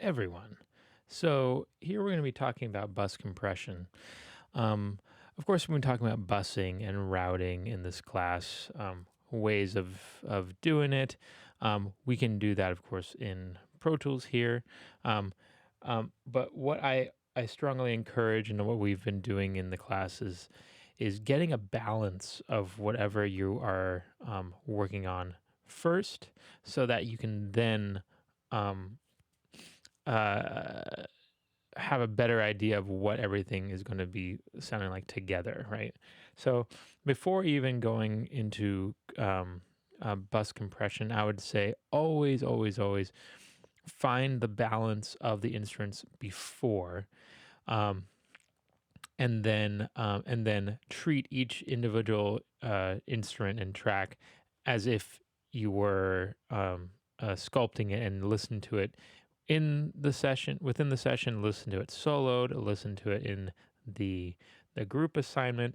everyone. So, here we're going to be talking about bus compression. Um, of course, we've been talking about busing and routing in this class, ways of doing it. We can do that, of course, in Pro Tools here. Um, but what I strongly encourage and what we've been doing in the class is getting a balance of whatever you are working on first so that you can then um, uh, have a better idea of what everything is going to be sounding like together, right? So before even going into bus compression, I would say always, always, always find the balance of the instruments before, um, and then treat each individual instrument and track as if you were sculpting it and listen to it in the session within the session, listen to it soloed, listen to it in the group assignment,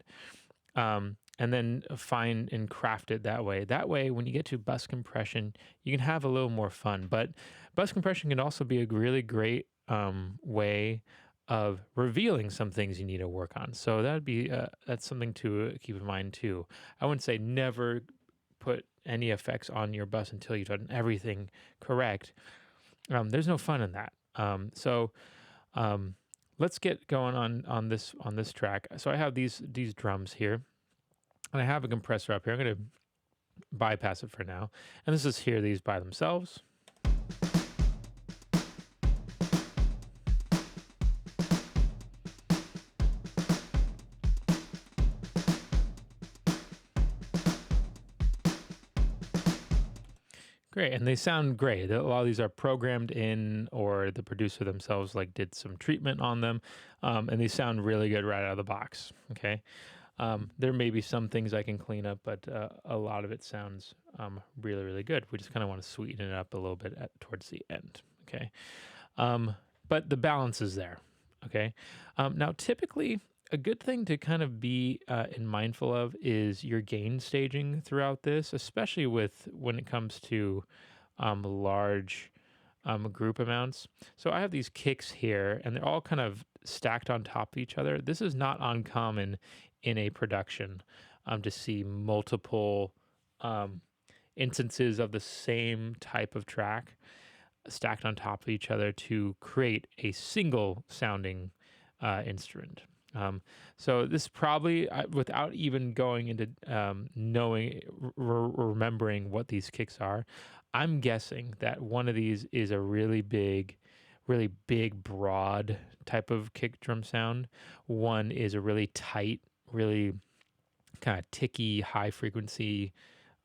and then find and craft it that way. That way, when you get to bus compression, you can have a little more fun. But bus compression can also be a really great way of revealing some things you need to work on. So that's something to keep in mind too. I wouldn't say never put any effects on your bus until you've done everything correct. There's no fun in that. Um, let's get going on this track. So I have these drums here, and I have a compressor up here. I'm going to bypass it for now, and this is hear these by themselves. Great, and they sound great. A lot of these are programmed in, or the producer themselves like did some treatment on them, and they sound really good right out of the box. Okay, there may be some things I can clean up, but a lot of it sounds really, really good. We just kind of want to sweeten it up a little bit towards the end. Okay, but the balance is there. Okay, now typically a good thing to kind of be in mindful of is your gain staging throughout this, especially with when it comes to large group amounts. So I have these kicks here, and they're all kind of stacked on top of each other. This is not uncommon in a production to see multiple um, instances of the same type of track stacked on top of each other to create a single sounding instrument. So this probably, without even going into knowing, remembering what these kicks are, I'm guessing that one of these is a really big, broad type of kick drum sound. One is a really tight, really kind of ticky, high frequency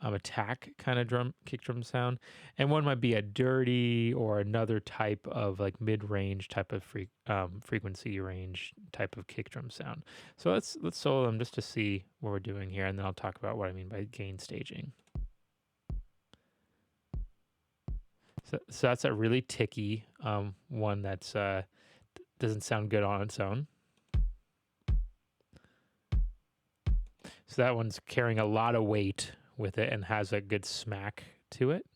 attack kind of kick drum sound, and one might be a dirty or another type of like mid-range type of frequency range type of kick drum sound. So let's solo them just to see what we're doing here, and then I'll talk about what I mean by gain staging. So that's a really ticky one that's doesn't sound good on its own. So that one's carrying a lot of weight with it and has a good smack to it.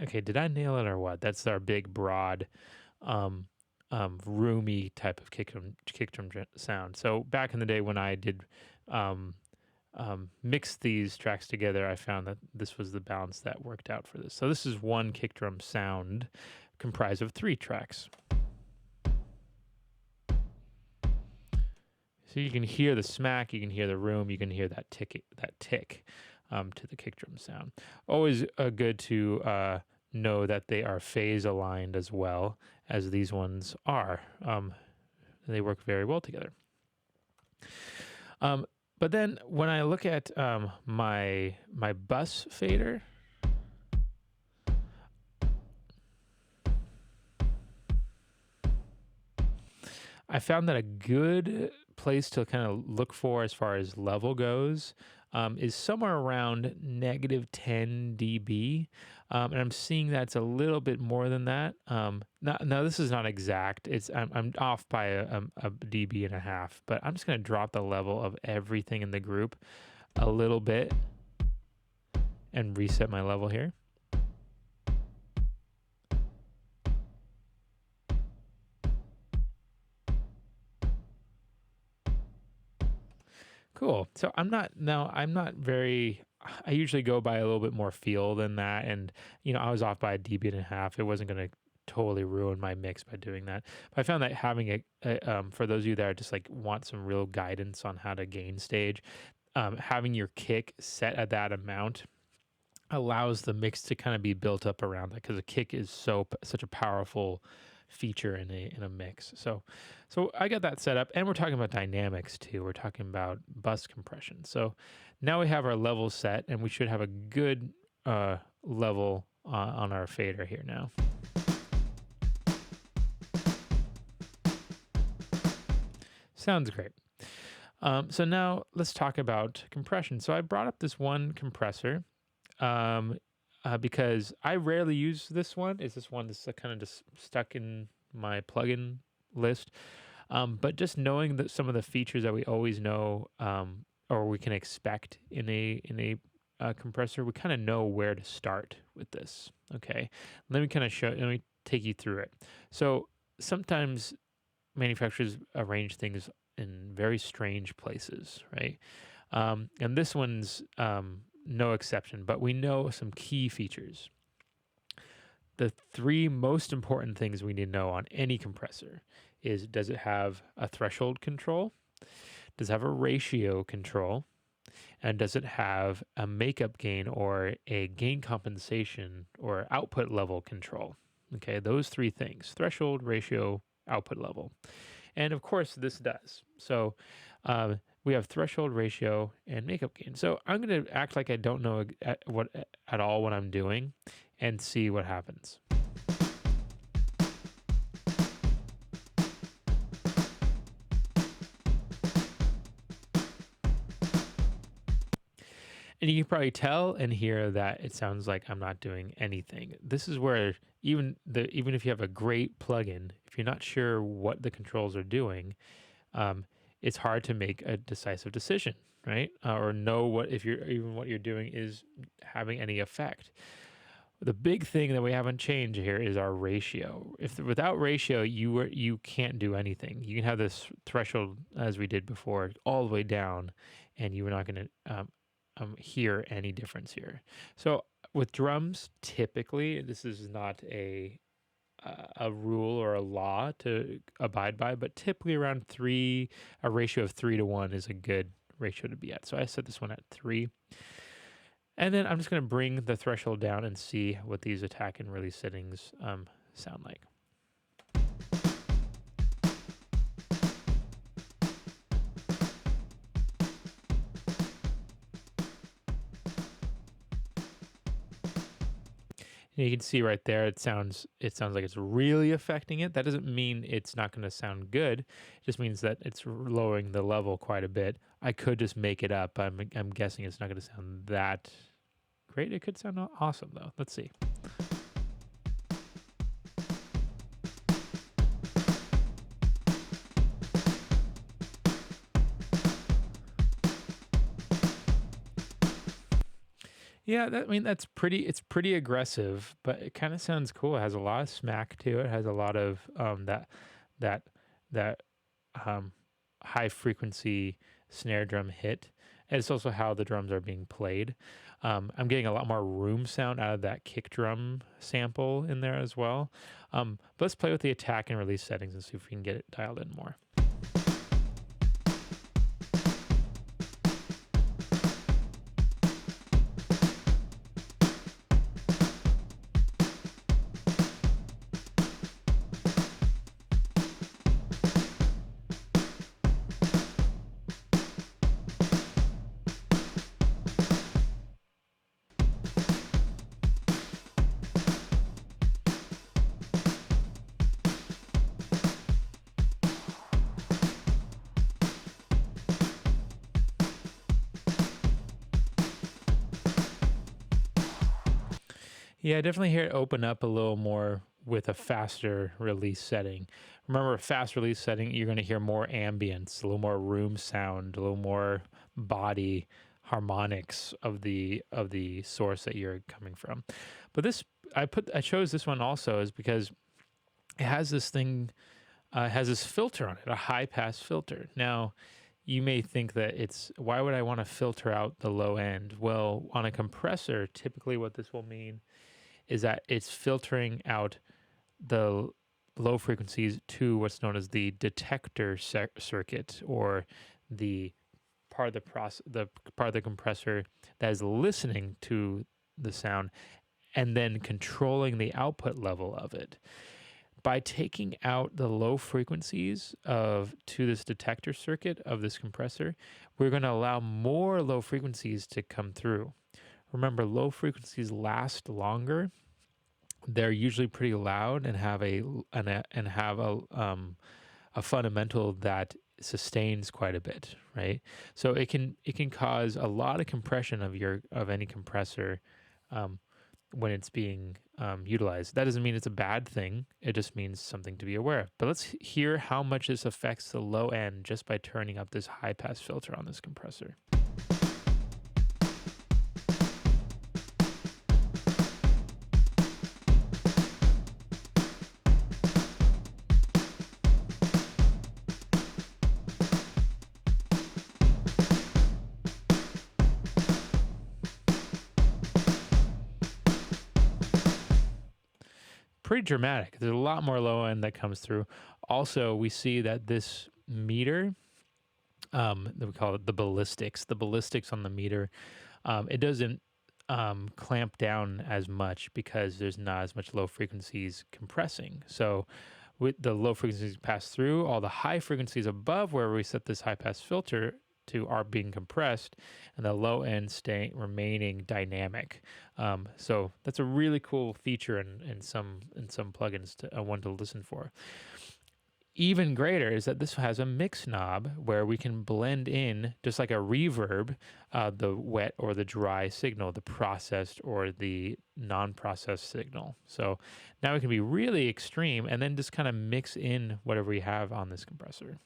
Okay, did I nail it or what? That's our big, broad, roomy type of kick drum sound. So back in the day when I did mix these tracks together, I found that this was the balance that worked out for this. So this is one kick drum sound comprised of 3 tracks. So you can hear the smack, you can hear the room, you can hear that tick to the kick drum sound. Always good to know that they are phase aligned as well as these ones are. They work very well together. But then when I look at my bus fader, I found that a good place to kind of look for as far as level goes is somewhere around -10 dB. And I'm seeing that's a little bit more than that. Now this is not exact. I'm off by a dB and a half, but I'm just going to drop the level of everything in the group a little bit and reset my level here. Cool. So I'm not very, I usually go by a little bit more feel than that. And, I was off by a dB and a half. It wasn't going to totally ruin my mix by doing that. But I found that having for those of you that are just like want some real guidance on how to gain stage, having your kick set at that amount allows the mix to kind of be built up around that because a kick is such a powerful feature in a mix. So I got that set up, and we're talking about dynamics too. We're talking about bus compression. So now we have our level set, and we should have a good level on our fader here now. Sounds great. So now let's talk about compression. So I brought up this one compressor um, because I rarely use this one. It's this one that's kind of just stuck in my plugin list. But just knowing that some of the features that we always know or we can expect in a compressor, we kind of know where to start with this. Okay, let me kind of let me take you through it. So sometimes manufacturers arrange things in very strange places, right? And this one's no exception, but we know some key features. The three most important things we need to know on any compressor is, does it have a threshold control? Does it have a ratio control? And does it have a makeup gain or a gain compensation or output level control? Okay, those three things: threshold, ratio, output level. And of course, this does. So we have threshold, ratio, and makeup gain. So I'm going to act like I don't know at all what I'm doing and see what happens. And you can probably tell and hear that it sounds like I'm not doing anything. This is where even if you have a great plugin, if you're not sure what the controls are doing, it's hard to make a decisive decision, right? Or know what you're doing is having any effect. The big thing that we haven't changed here is our ratio. If without ratio, you can't do anything. You can have this threshold as we did before, all the way down, and you are not going to hear any difference here. So with drums, typically, this is not a rule or a law to abide by, but typically around a ratio of 3 to 1 is a good ratio to be at. So I set this one at 3. And then I'm just going to bring the threshold down and see what these attack and release settings sound like. And you can see right there, it sounds like it's really affecting it. That doesn't mean it's not going to sound good. It just means that it's lowering the level quite a bit. I could just make it up. I'm guessing it's not going to sound that great. It could sound awesome though. Let's see. Yeah, that's pretty. It's pretty aggressive, but it kind of sounds cool. It has a lot of smack to it. It has a lot of that that um, high frequency snare drum hit. And it's also how the drums are being played. I'm getting a lot more room sound out of that kick drum sample in there as well. But let's play with the attack and release settings and see if we can get it dialed in more. Yeah, I definitely hear it open up a little more with a faster release setting. Remember, a fast release setting, you're going to hear more ambience, a little more room sound, a little more body, harmonics of the source that you're coming from. But this I chose this one also is because it has this thing, it has this filter on it, a high pass filter. Now, you may think that it's why would I want to filter out the low end? Well, on a compressor, typically what this will mean is that it's filtering out the low frequencies to what's known as the detector circuit, or the part of the part of the compressor that is listening to the sound and then controlling the output level of it. By taking out the low frequencies of to this detector circuit of this compressor, we're going to allow more low frequencies to come through. Remember, low frequencies last longer. They're usually pretty loud and have a fundamental that sustains quite a bit, right? So it can cause a lot of compression of any compressor, um, when it's being utilized. That doesn't mean it's a bad thing. It just means something to be aware of. But let's hear how much this affects the low end just by turning up this high pass filter on this compressor. Pretty dramatic. There's a lot more low end that comes through. Also, we see that this meter, that we call it the ballistics. The ballistics on the meter, it doesn't clamp down as much because there's not as much low frequencies compressing. So with the low frequencies pass through, all the high frequencies above where we set this high pass filter to are being compressed, and the low end remaining dynamic. So that's a really cool feature in some plugins to one to listen for. Even greater is that this has a mix knob where we can blend in, just like a reverb, the wet or the dry signal, the processed or the non-processed signal. So now we can be really extreme and then just kind of mix in whatever we have on this compressor.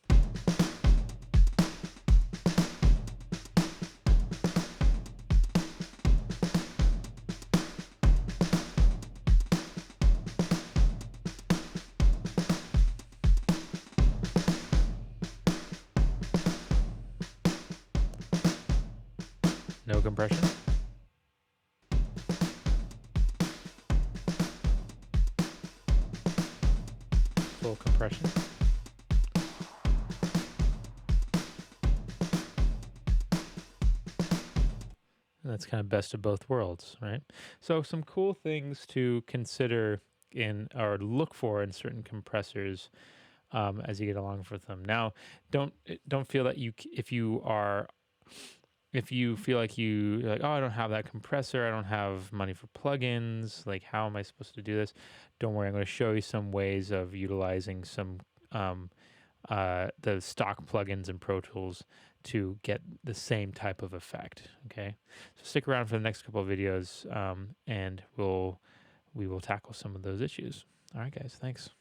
No compression. Full compression. And that's kind of best of both worlds, right? So some cool things to consider in or look for in certain compressors, as you get along with them. Now, don't feel that if you feel like you're like, oh, I don't have that compressor, I don't have money for plugins, like how am I supposed to do this? Don't worry, I'm going to show you some ways of utilizing some the stock plugins and Pro Tools to get the same type of effect. Okay, so stick around for the next couple of videos, and we will tackle some of those issues. All right, guys, thanks.